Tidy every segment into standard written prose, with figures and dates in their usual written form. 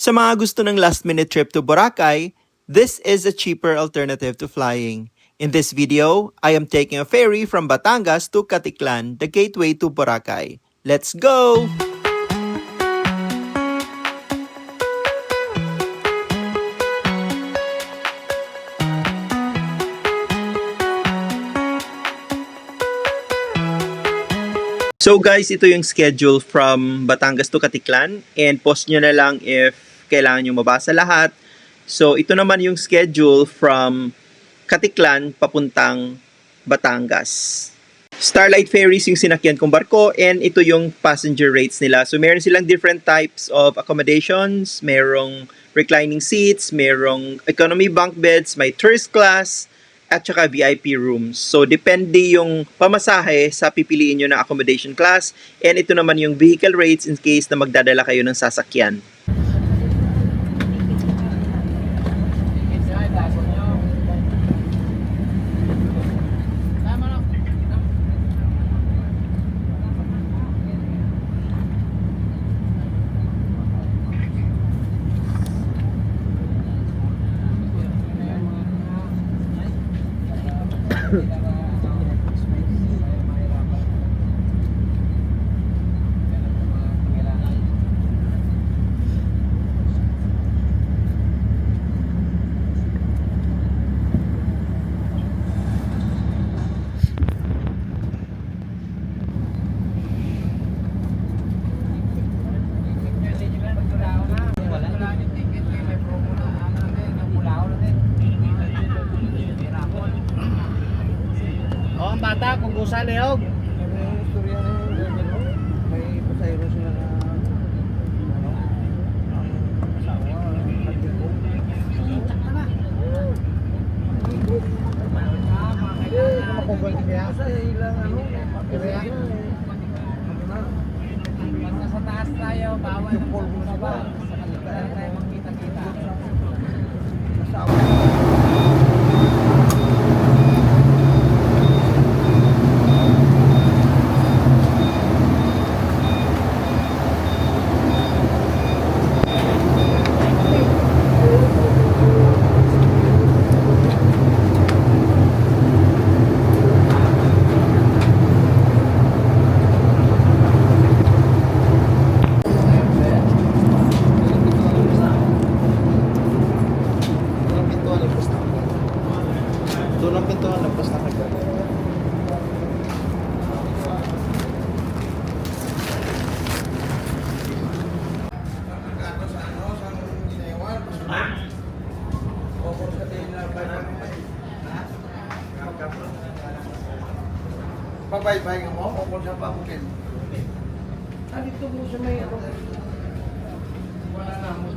Sa mga gusto ng last-minute trip to Boracay, this is a cheaper alternative to flying. In this video, I am taking a ferry from Batangas to Caticlan, the gateway to Boracay. Let's go! So guys, ito yung schedule from Batangas to Caticlan, and post nyo na lang if kailangan nyo mabasa lahat. So ito naman yung schedule from Caticlan papuntang Batangas. Starlight Ferries yung sinakyan kong barko, and ito yung passenger rates nila. So meron silang different types of accommodations, merong reclining seats, merong economy bunk beds, may tourist class, at saka VIP rooms. So, depende yung pamasahe sa pipiliin nyo na accommodation class. And ito naman yung vehicle rates in case na magdadala kayo ng sasakyan. Ang bata kung gusa lehog. May istorya na yun. May pasayro sila na ang asawa, nagtipon. Makubal din kaya? Sa ilang kaya? Pag nasa taas tayo, bawal ng sa ba? Sa kanila tayo magkita-kita. Doon ang pintuan, labas na kagad. Pabay-bay mo, o sa pamukid. Dito mo sa may ano. Wala na mo.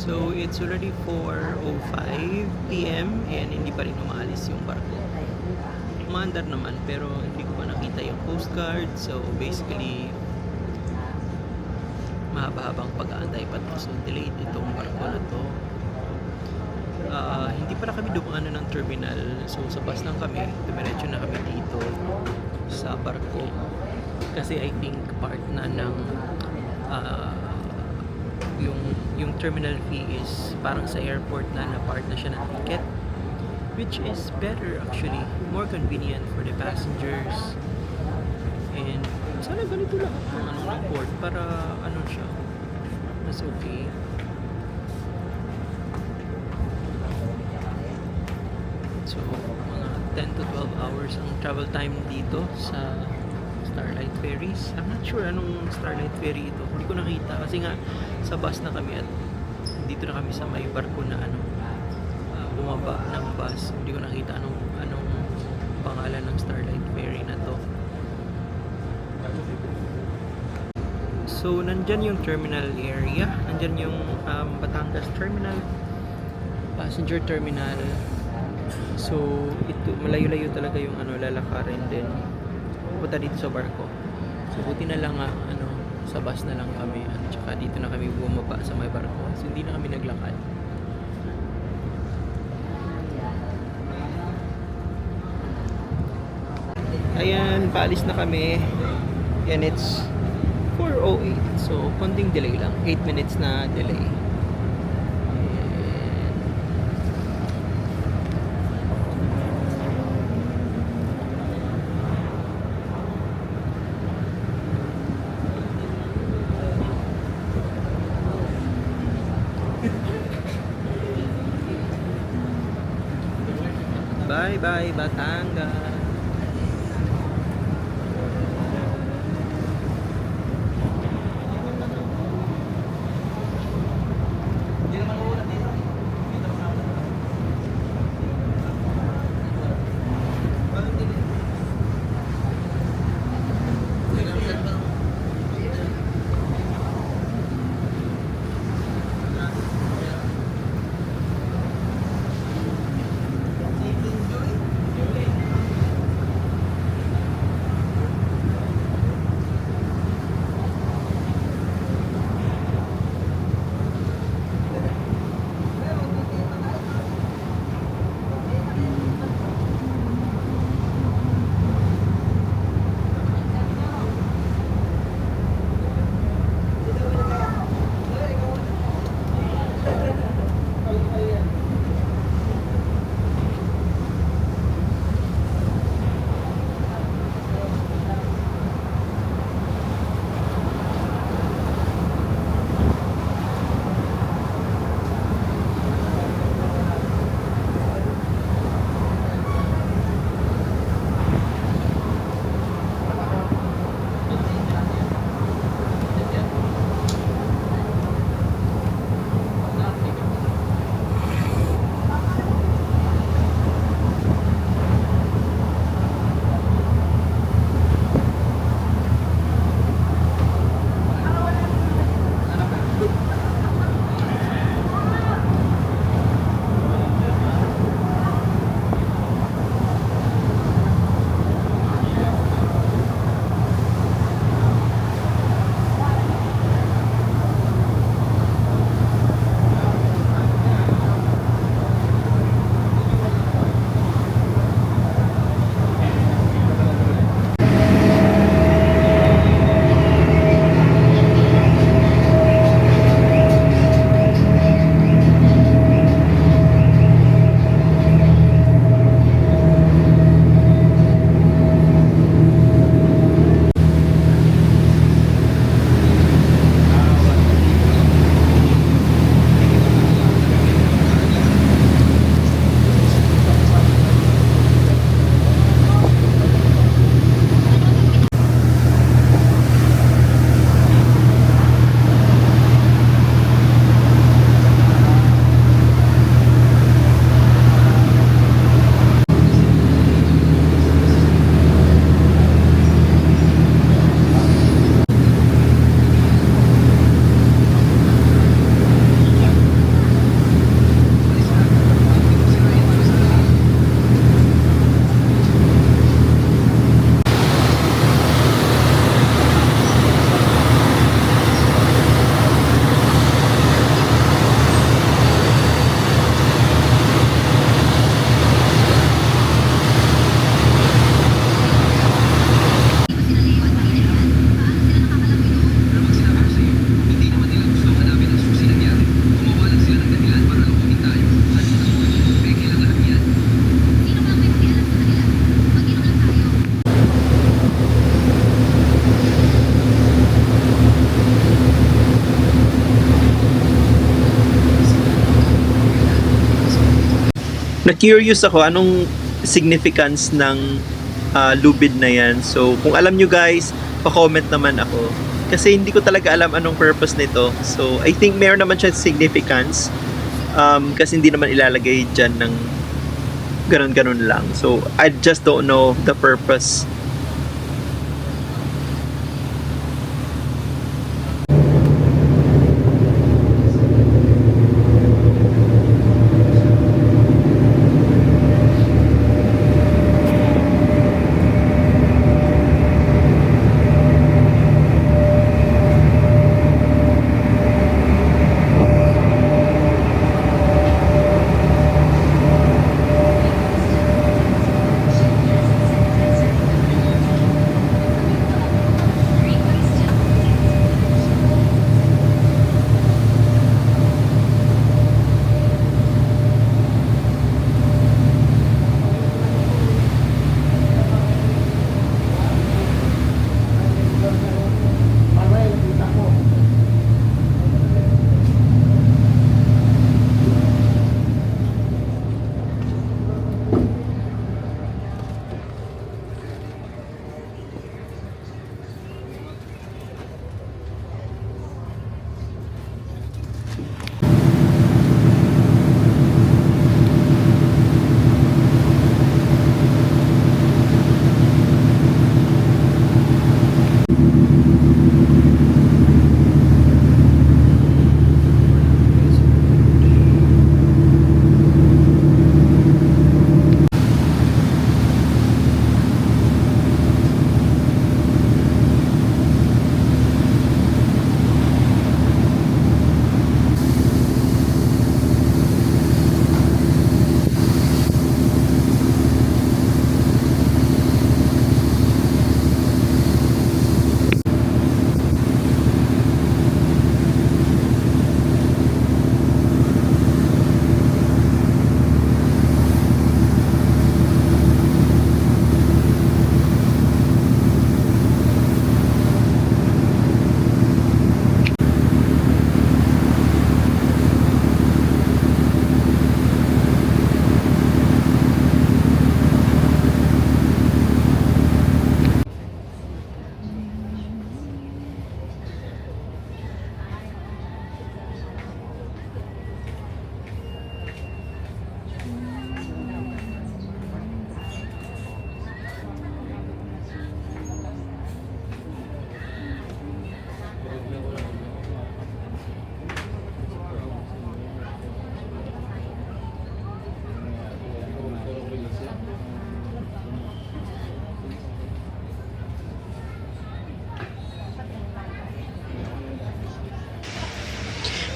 So, it's already 4:05 p.m. and hindi pa rin umaalis yung barko. Umaandar naman pero hindi ko pa nakita yung Coast Guard. So, basically, mahaba-habang pag-aantay pa to. So, delayed itong barko na to. Hindi pala kami dumaan ng terminal. So, sa bus lang kami. Dumiretso na kami dito sa barko. Kasi I think part na ng yung terminal fee is parang sa airport na part na siya ng ticket, which is better actually, more convenient for the passengers. And sana ganito lang ang port para siya mas okay. So mga 10 to 12 hours ang travel time dito sa Starlight Ferries. I'm not sure anong Starlight Ferry ito. Hindi ko nakita kasi nga sa bus na kami at dito na kami sa may barko na bumaba ng bus. Hindi ko nakita anong pangalan ng Starlight Ferry na to. So nandyan yung terminal area. Nandyan yung Batangas Terminal, passenger terminal. So ito malayo-layo talaga yung lalakarin din punta dito sa barko. So buti na lang sa bus na lang kami at saka dito na kami bumaba sa may barko. So hindi na kami naglakad. Ayan, paalis na kami. And it's 4:08. So konting delay lang. 8 minutes na delay. Bye-bye, Batangas. Na-curious ako anong significance ng lubid na yan. So, kung alam nyo guys, pa-comment naman ako. Kasi hindi ko talaga alam anong purpose nito. So, I think meron naman siya significance. Kasi hindi naman ilalagay dyan ng ganun-ganun lang. So, I just don't know the purpose.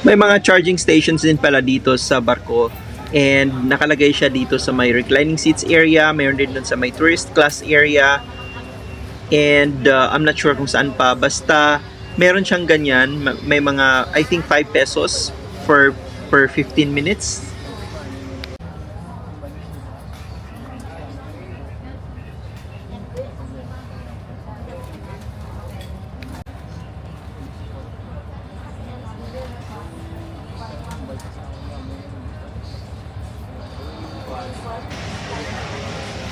May mga charging stations din pala dito sa barko. And nakalagay siya dito sa may reclining seats area. Mayroon din dun sa may tourist class area. And I'm not sure kung saan pa. Basta meron siyang ganyan. May mga, I think 5 pesos per 15 minutes.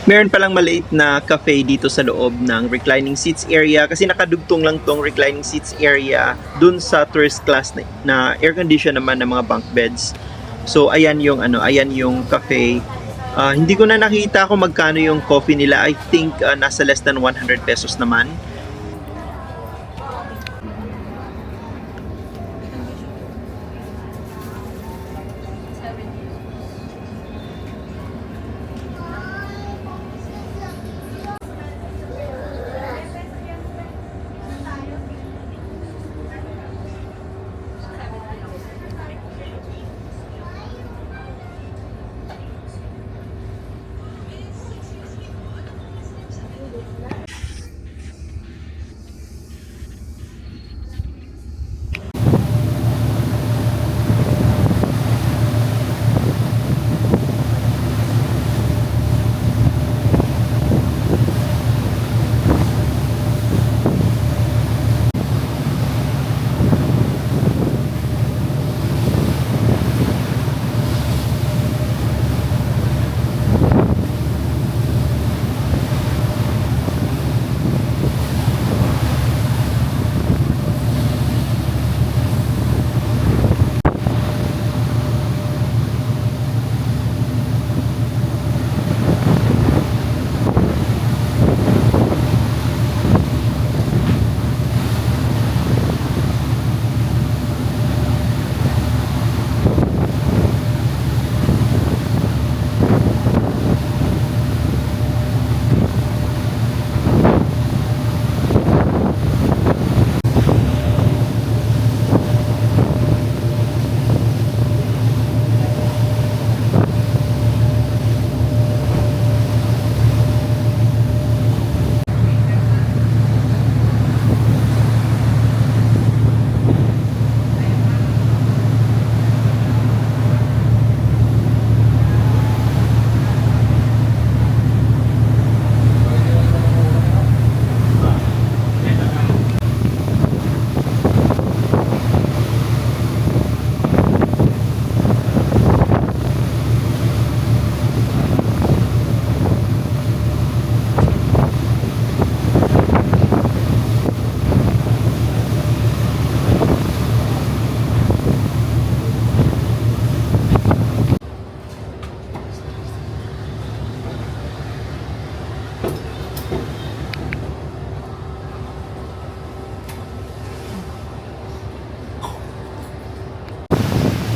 Meron palang maliit na cafe dito sa loob ng reclining seats area kasi nakadugtong lang tong reclining seats area dun sa tourist class na air condition naman ng mga bunk beds. So ayan yung ayan yung cafe. Hindi ko na nakita kung magkano yung coffee nila. I think nasa less than 100 pesos naman.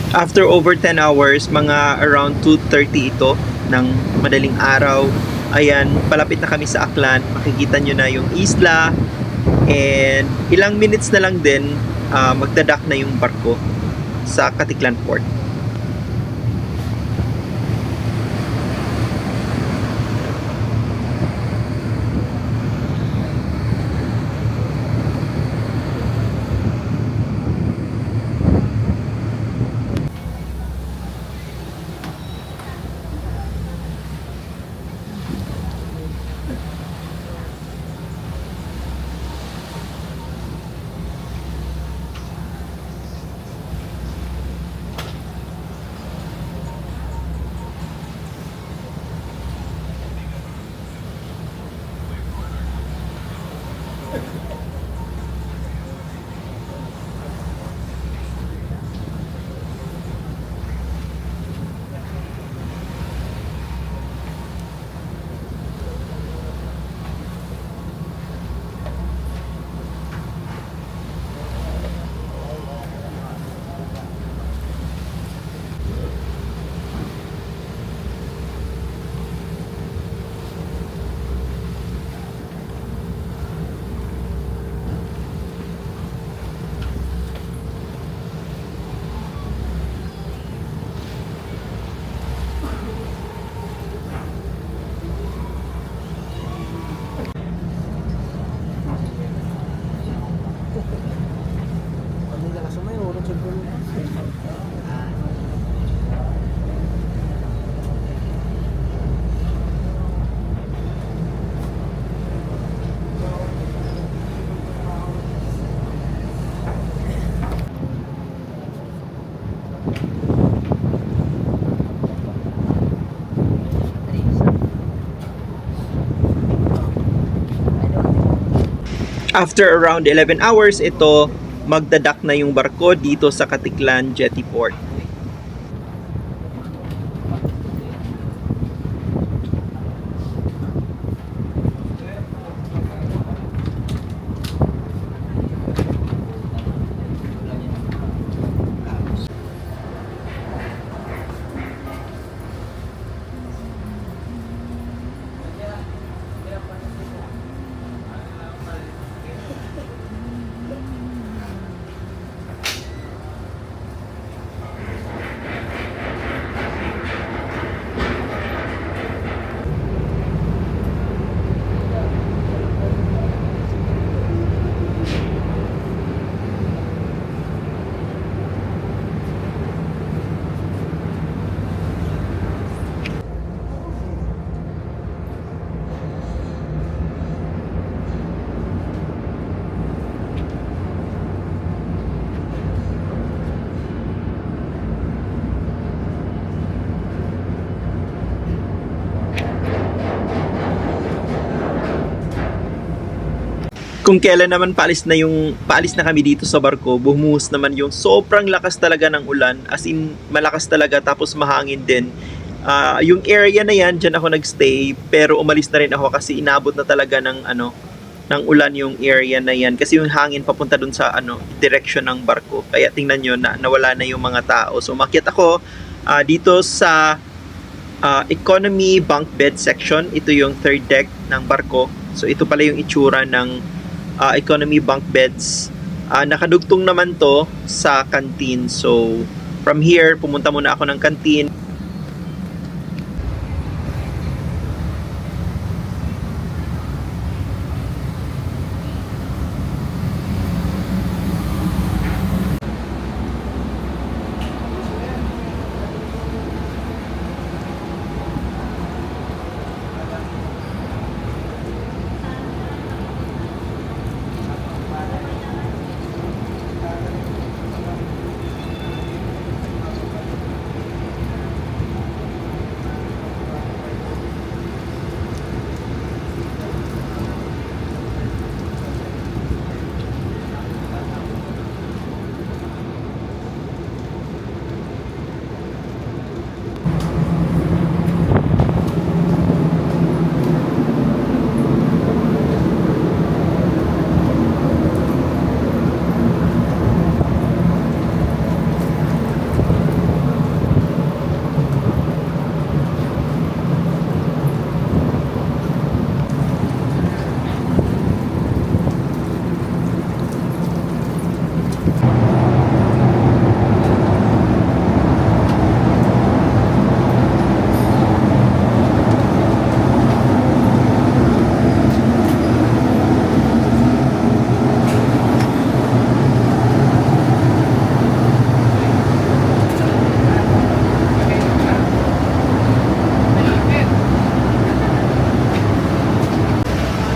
After over 10 hours, mga around 2:30 ito ng madaling araw, ayan, palapit na kami sa Aklan. Makikita nyo na yung isla, and ilang minutes na lang din, magdadak na yung barko sa Katiklan Port. After around 11 hours, ito magdadak na yung barko dito sa Katiklan Jetty Port. Kung kailan naman paalis na kami dito sa barko, bumuhos naman yung sobrang lakas talaga ng ulan, as in malakas talaga, tapos mahangin din. Yung area na yan, dyan ako nagstay, pero umalis na rin ako kasi inabot na talaga ng ulan yung area na yan, kasi yung hangin papunta dun sa direction ng barko. Kaya tingnan nyo na nawala na yung mga tao. So umakyat ako dito sa economy bunk bed section. Ito yung third deck ng barko. So ito pala yung itsura ng economy bunk beds. Nakadugtong naman to sa canteen. So from here, pumunta muna ako ng canteen.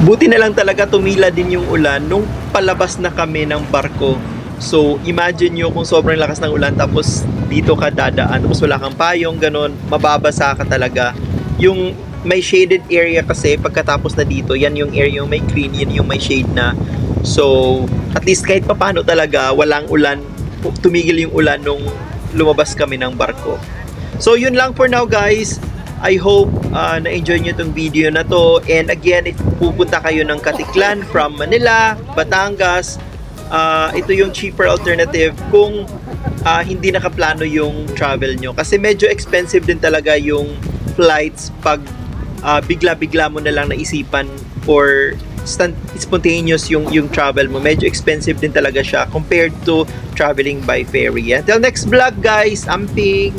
Buti na lang talaga tumila din yung ulan nung palabas na kami ng barko. So, imagine nyo kung sobrang lakas ng ulan tapos dito ka dadaan tapos wala kang payong, ganun, mababasa ka talaga. Yung may shaded area kasi pagkatapos na dito, yan yung area yung may green, yan yung may shade na. So, at least kahit papano talaga, walang ulan, tumigil yung ulan nung lumabas kami ng barko. So, yun lang for now guys. I hope na-enjoy nyo itong video na to. And again, if pupunta kayo ng Katiklan from Manila, Batangas, ito yung cheaper alternative kung hindi nakaplano yung travel nyo. Kasi medyo expensive din talaga yung flights pag bigla-bigla mo na lang naisipan or spontaneous yung travel mo. Medyo expensive din talaga siya compared to traveling by ferry. Until next vlog guys, amping!